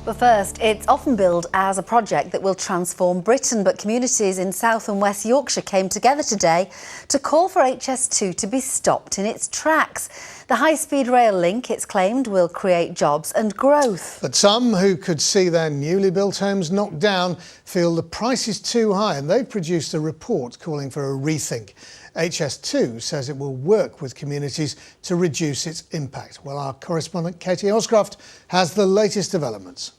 But first, it's often billed as a project that will transform Britain, but communities in South and West Yorkshire came together today to call for HS2 to be stopped in its tracks. The high-speed rail link, it's claimed, will create jobs and growth. But some who could see their newly built homes knocked down feel the price is too high, and they've produced a report calling for a rethink. HS2 says it will work with communities to reduce its impact. Well, our correspondent Katie Oscroft has the latest developments.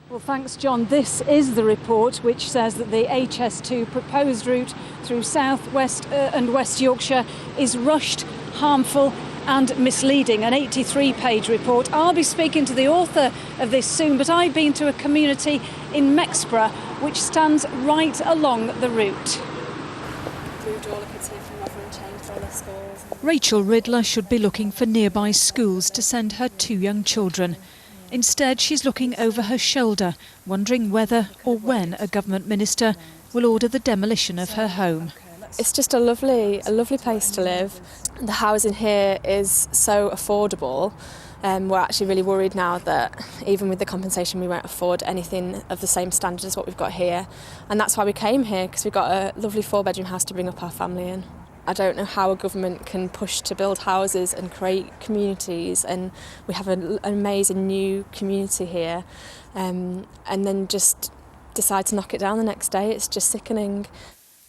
Well, thanks, John. This is the report which says that the HS2 proposed route through South, West and West Yorkshire is rushed, harmful and misleading. An 83-page report. I'll be speaking to the author of this soon, but I've been to a community in Mexborough which stands right along the route. Rachel Riddler should be looking for nearby schools to send her 2 young children. Instead, she's looking over her shoulder, wondering whether or when a government minister will order the demolition of her home. It's just a lovely place to live. The housing here is so affordable. We're actually really worried now that even with the compensation we won't afford anything of the same standard as what we've got here. And that's why we came here, because we've got a lovely 4-bedroom house to bring up our family in. I don't know how a government can push to build houses and create communities, and we have an amazing new community here, and then just decide to knock it down the next day. It's just sickening.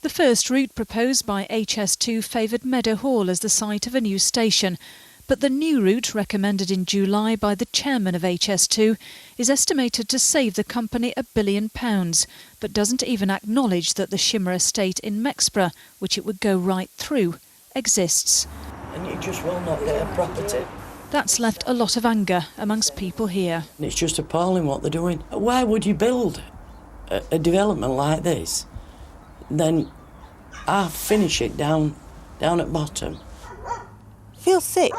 The first route proposed by HS2 favoured Meadowhall as the site of a new station, but the new route, recommended in July by the chairman of HS2, is estimated to save the company £1 billion, but doesn't even acknowledge that the Shimmer estate in Mexborough, which it would go right through, exists. And you just will not get a property. That's left a lot of anger amongst people here. It's just appalling what they're doing. Why would you build a development like this? Then I'll finish it down at bottom. I feel sick.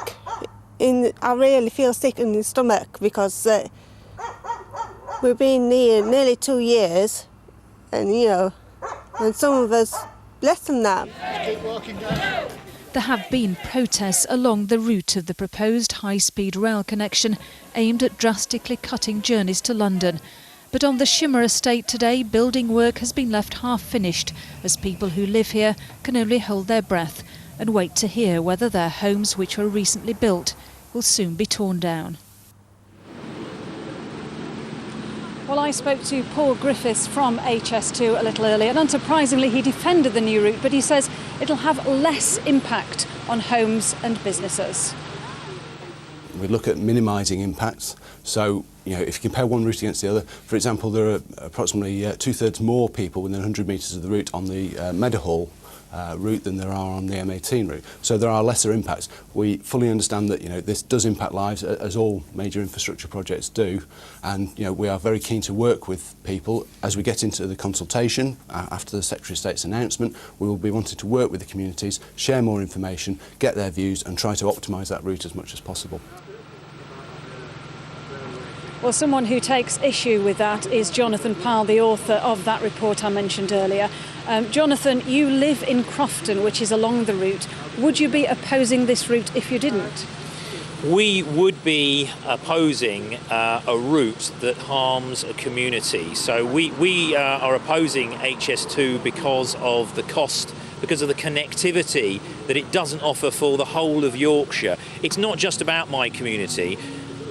I really feel sick in the stomach because we've been here nearly 2 years, and and some of us, less than that. There have been protests along the route of the proposed high-speed rail connection aimed at drastically cutting journeys to London. But on the Shimmer estate today, building work has been left half-finished as people who live here can only hold their breath and wait to hear whether their homes, which were recently built, will soon be torn down. Well, I spoke to Paul Griffiths from HS2 a little earlier, and unsurprisingly he defended the new route, but he says it'll have less impact on homes and businesses. We look at minimising impacts, so if you compare one route against the other, for example, there are approximately 2/3 more people within 100 metres of the route on the Meadowhall route than there are on the M18 route. So there are lesser impacts. We fully understand that this does impact lives, as all major infrastructure projects do, and we are very keen to work with people as we get into the consultation after the Secretary of State's announcement. We will be wanting to work with the communities, share more information, get their views and try to optimise that route as much as possible. Well, someone who takes issue with that is Jonathan Powell, the author of that report I mentioned earlier. Jonathan, you live in Crofton, which is along the route. Would you be opposing this route if you didn't? We would be opposing a route that harms a community. So we are opposing HS2 because of the cost, because of the connectivity that it doesn't offer for the whole of Yorkshire. It's not just about my community.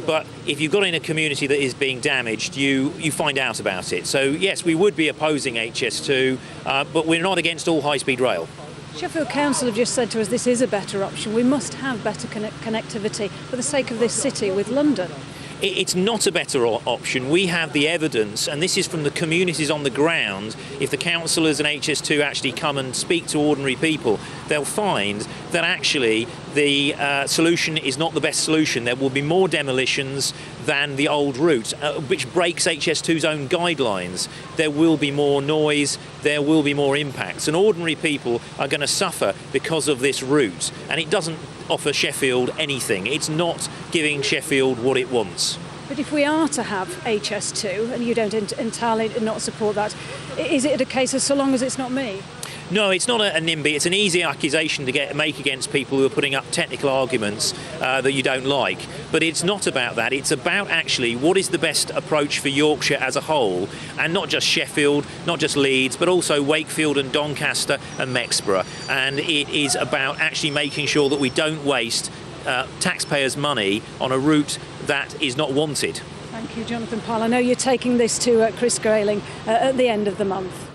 But if you've got in a community that is being damaged, you find out about it. So yes, we would be opposing HS2, but we're not against all high-speed rail. Sheffield Council have just said to us this is a better option. We must have better connectivity for the sake of this city with London. It's not a better option. We have the evidence, and this is from the communities on the ground. If the councillors and HS2 actually come and speak to ordinary people, they'll find that actually the solution is not the best solution. There will be more demolitions than the old route, which breaks HS2's own guidelines. There will be more noise, there will be more impacts, and ordinary people are going to suffer because of this route, and it doesn't offer Sheffield anything. It's not giving Sheffield what it wants. But if we are to have HS2, and you don't entirely not support that, is it a case of so long as it's not me? No, it's not a NIMBY. It's an easy accusation to make against people who are putting up technical arguments that you don't like. But it's not about that. It's about actually what is the best approach for Yorkshire as a whole, and not just Sheffield, not just Leeds, but also Wakefield and Doncaster and Mexborough. And it is about actually making sure that we don't waste taxpayers' money on a route that is not wanted. Thank you, Jonathan Parle. I know you're taking this to Chris Grayling at the end of the month.